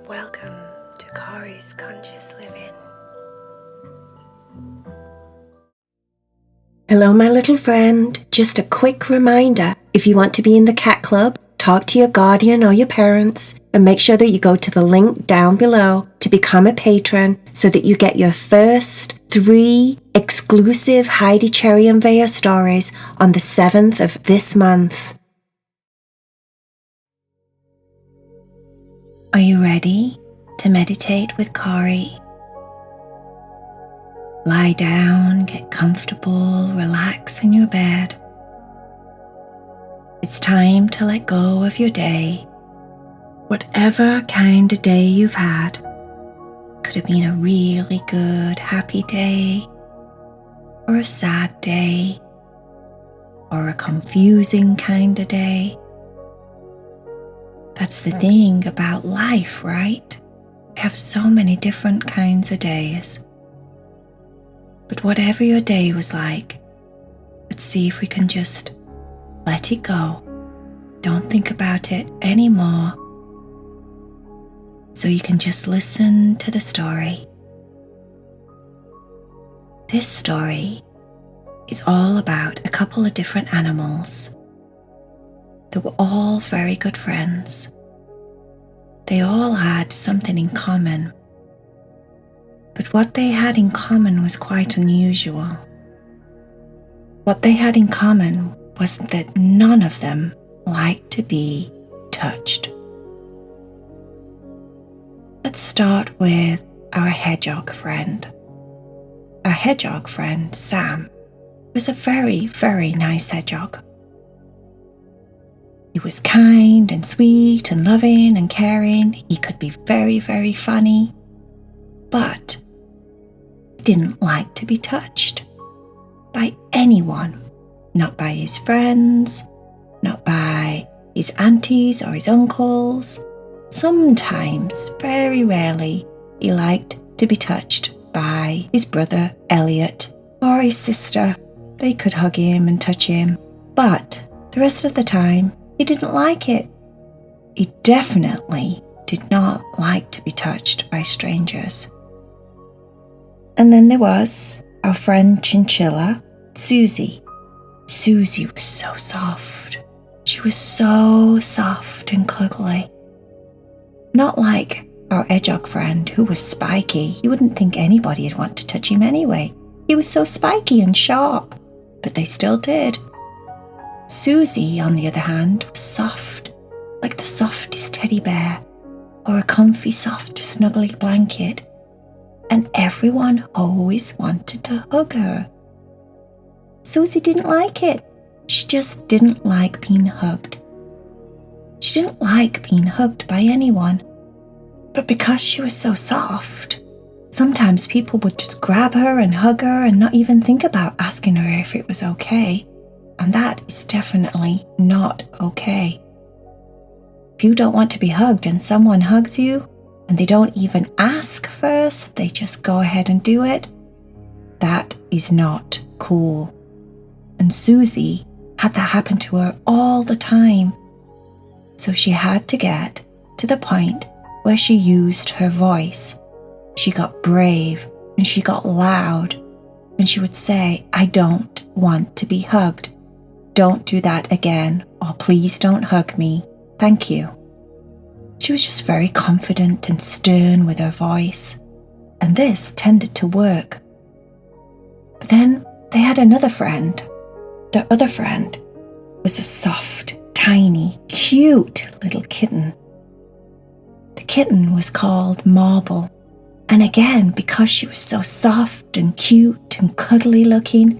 Welcome to Conscious Living. Hello, my little friend. Just a quick reminder, if you want to be in the cat club, talk to your guardian or your parents and make sure that you go to the link down below to become a patron so that you get your first 3 exclusive Heidi Cherry and Vaya stories on the 7th of this month. Are you ready to meditate with Corey? Lie down, get comfortable, relax in your bed. It's time to let go of your day. Whatever kind of day you've had. Could have been a really good, happy day, or a sad day, or a confusing kind of day. That's the thing about life, right? We have so many different kinds of days. But whatever your day was like, let's see if we can just let it go. Don't think about it anymore. So you can just listen to the story. This story is all about a couple of different animals. They were all very good friends. They all had something in common. But what they had in common was quite unusual. What they had in common was that none of them liked to be touched. Let's start with our hedgehog friend. Our hedgehog friend, Sam, was a very, very nice hedgehog. He was kind and sweet and loving and caring. He could be very, very funny, but he didn't like to be touched by anyone. Not by his friends, not by his aunties or his uncles. Sometimes, very rarely, he liked to be touched by his brother Elliot or his sister. They could hug him and touch him, but the rest of the time, he didn't like it. He definitely did not like to be touched by strangers. And then there was our friend Chinchilla, Susie. Susie was so soft. She was so soft and cuddly. Not like our hedgehog friend who was spiky. You wouldn't think anybody would want to touch him anyway. He was so spiky and sharp, but they still did. Susie, on the other hand, was soft, like the softest teddy bear or a comfy, soft, snuggly blanket. And everyone always wanted to hug her. Susie didn't like it. She just didn't like being hugged. She didn't like being hugged by anyone. But because she was so soft, sometimes people would just grab her and hug her and not even think about asking her if it was okay. And that is definitely not okay. If you don't want to be hugged and someone hugs you, and they don't even ask first, they just go ahead and do it, that is not cool. And Susie had that happen to her all the time. So she had to get to the point where she used her voice. She got brave and she got loud, and she would say, "I don't want to be hugged. Don't do that again, or please don't hug me. Thank you." She was just very confident and stern with her voice, and this tended to work. But then they had another friend. Their other friend was a soft, tiny, cute little kitten. The kitten was called Marble, and again, because she was so soft and cute and cuddly looking,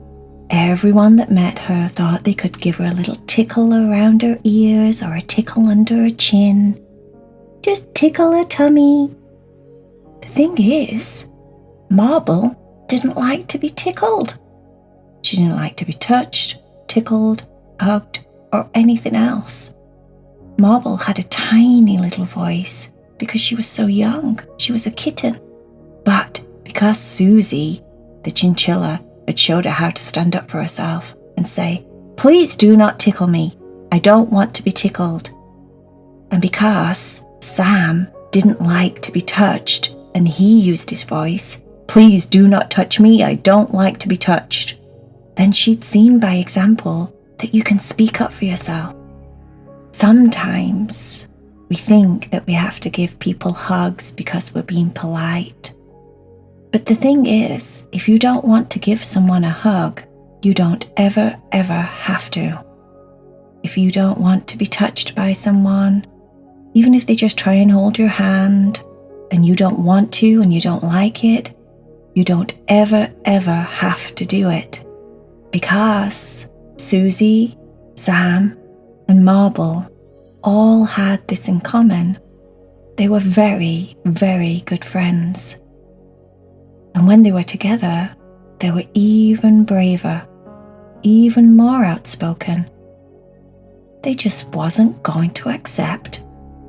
everyone that met her thought they could give her a little tickle around her ears or a tickle under her chin. Just tickle her tummy. The thing is, Marble didn't like to be tickled. She didn't like to be touched, tickled, hugged, or anything else. Marble had a tiny little voice because she was so young. She was a kitten. But because Susie, the chinchilla, had showed her how to stand up for herself and say, "Please do not tickle me. I don't want to be tickled." And because Sam didn't like to be touched, and he used his voice, "Please do not touch me, I don't like to be touched." Then she'd seen by example that you can speak up for yourself. Sometimes we think that we have to give people hugs because we're being polite. But the thing is, if you don't want to give someone a hug, you don't ever have to. If you don't want to be touched by someone, even if they just try and hold your hand, and you don't want to and you don't like it, you don't ever have to do it. Because Susie, Sam, and Marble all had this in common. They were very good friends. And when they were together, they were even braver, even more outspoken. They just wasn't going to accept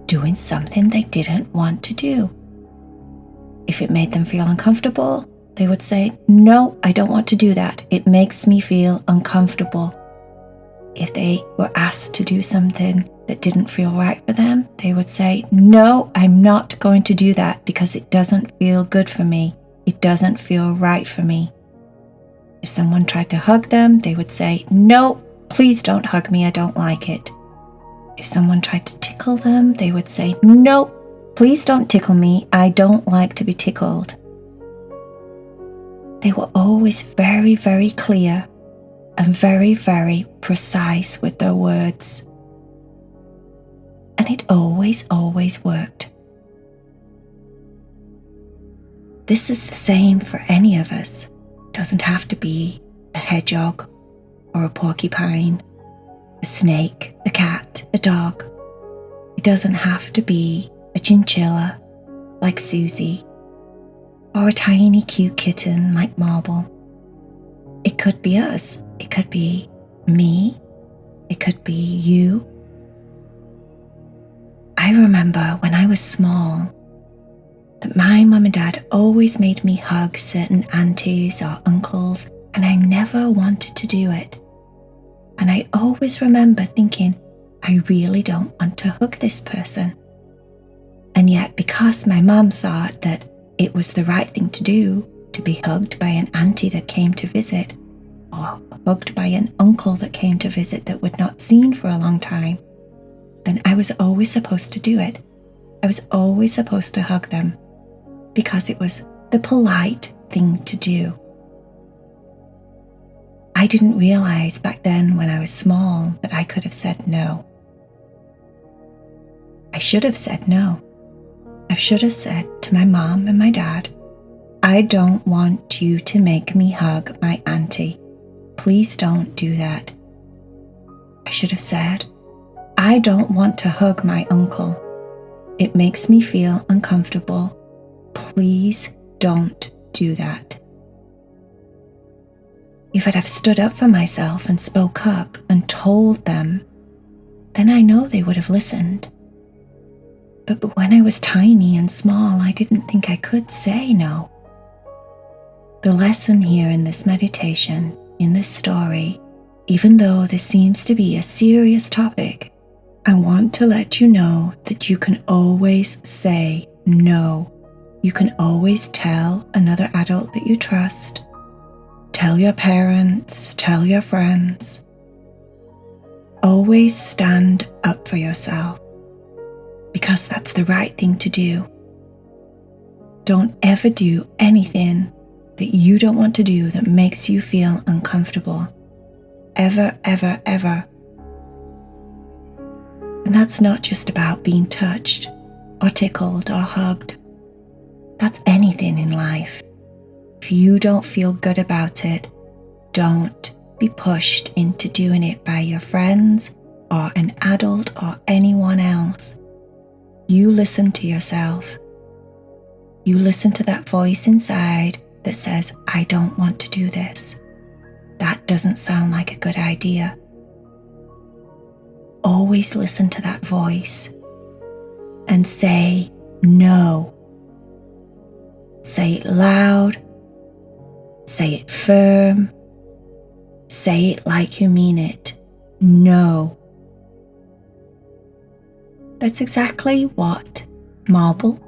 doing something they didn't want to do. If it made them feel uncomfortable, they would say, "No, I don't want to do that. It makes me feel uncomfortable." If they were asked to do something that didn't feel right for them, they would say, "No, I'm not going to do that because it doesn't feel good for me. It doesn't feel right for me." If someone tried to hug them, they would say, "No, please don't hug me, I don't like it." If someone tried to tickle them, they would say, "No, please don't tickle me, I don't like to be tickled." They were always very clear and very precise with their words. And it always worked. This is the same for any of us. It doesn't have to be a hedgehog or a porcupine, a snake, a cat, a dog. It doesn't have to be a chinchilla like Susie or a tiny cute kitten like Marble. It could be us. It could be me. It could be you. I remember when I was small that my mum and dad always made me hug certain aunties or uncles, and I never wanted to do it. And I always remember thinking, I really don't want to hug this person. And yet, because my mum thought that it was the right thing to do, to be hugged by an auntie that came to visit, or hugged by an uncle that came to visit that we'd not seen for a long time, then I was always supposed to do it. I was always supposed to hug them, because it was the polite thing to do. I didn't realize back then when I was small that I could have said no. I should have said no. I should have said to my mom and my dad, "I don't want you to make me hug my auntie. Please don't do that." I should have said, "I don't want to hug my uncle. It makes me feel uncomfortable. Please don't do that." If I'd have stood up for myself and spoke up and told them, then I know they would have listened. But when I was tiny and small, I didn't think I could say no. The lesson here in this meditation, in this story, even though this seems to be a serious topic, I want to let you know that you can always say no. You can always tell another adult that you trust. Tell your parents, tell your friends. Always stand up for yourself, because that's the right thing to do. Don't ever do anything that you don't want to do that makes you feel uncomfortable. Ever. And that's not just about being touched or tickled or hugged. That's anything in life. If you don't feel good about it, don't be pushed into doing it by your friends or an adult or anyone else. You listen to yourself. You listen to that voice inside that says, "I don't want to do this. That doesn't sound like a good idea." Always listen to that voice and say no. Say it loud. Say it firm. Say it like you mean it. No. That's exactly what Marble,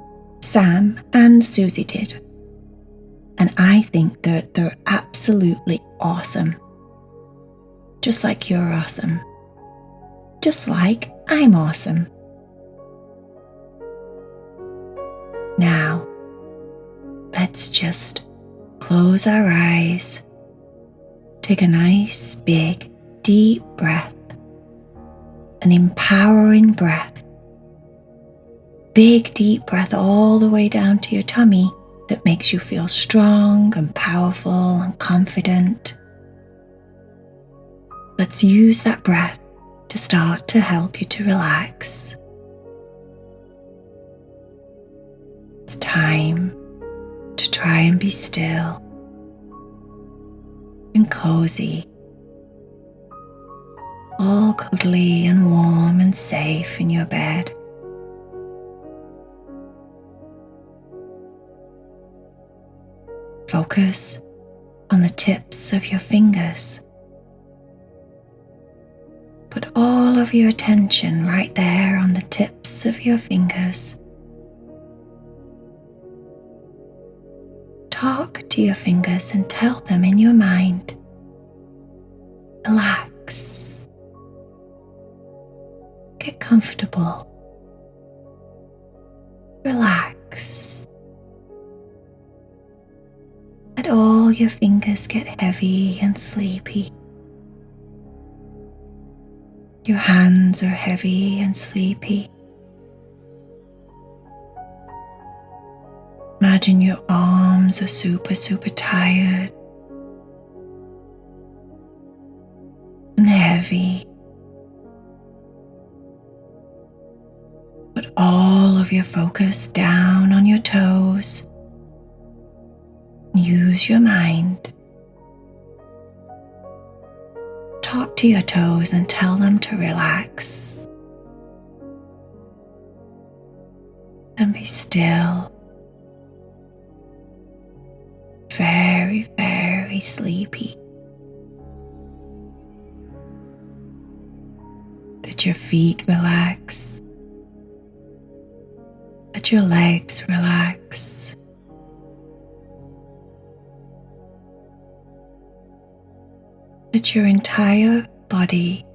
Sam and Susie did. And I think that they're absolutely awesome. Just like you're awesome. Just like I'm awesome. Now, let's just close our eyes. Take a nice, big, deep breath. An empowering breath. Big, deep breath all the way down to your tummy that makes you feel strong and powerful and confident. Let's use that breath to start to help you to relax. It's time to try and be still and cozy, all cuddly and warm and safe in your bed. Focus on the tips of your fingers. Put all of your attention right there on the tips of your fingers. Talk to your fingers and tell them in your mind, relax. Get comfortable. Relax. Let all your fingers get heavy and sleepy. Your hands are heavy and sleepy. Imagine your arms are super tired and heavy. Put all of your focus down on your toes. Use your mind. Talk to your toes and tell them to relax. And be still. Very, very sleepy. Let your feet relax. Let your legs relax. Let your entire body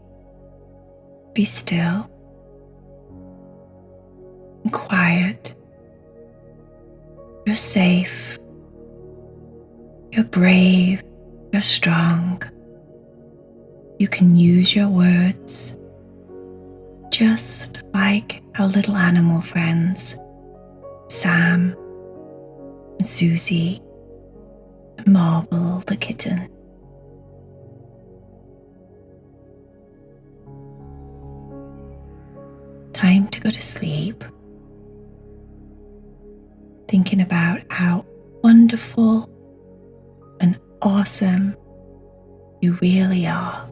be still and quiet. You're safe. You're brave. You're strong. You can use your words just like our little animal friends, Sam and Susie and Marble the kitten. Time to go to sleep, thinking about how wonderful and awesome you really are.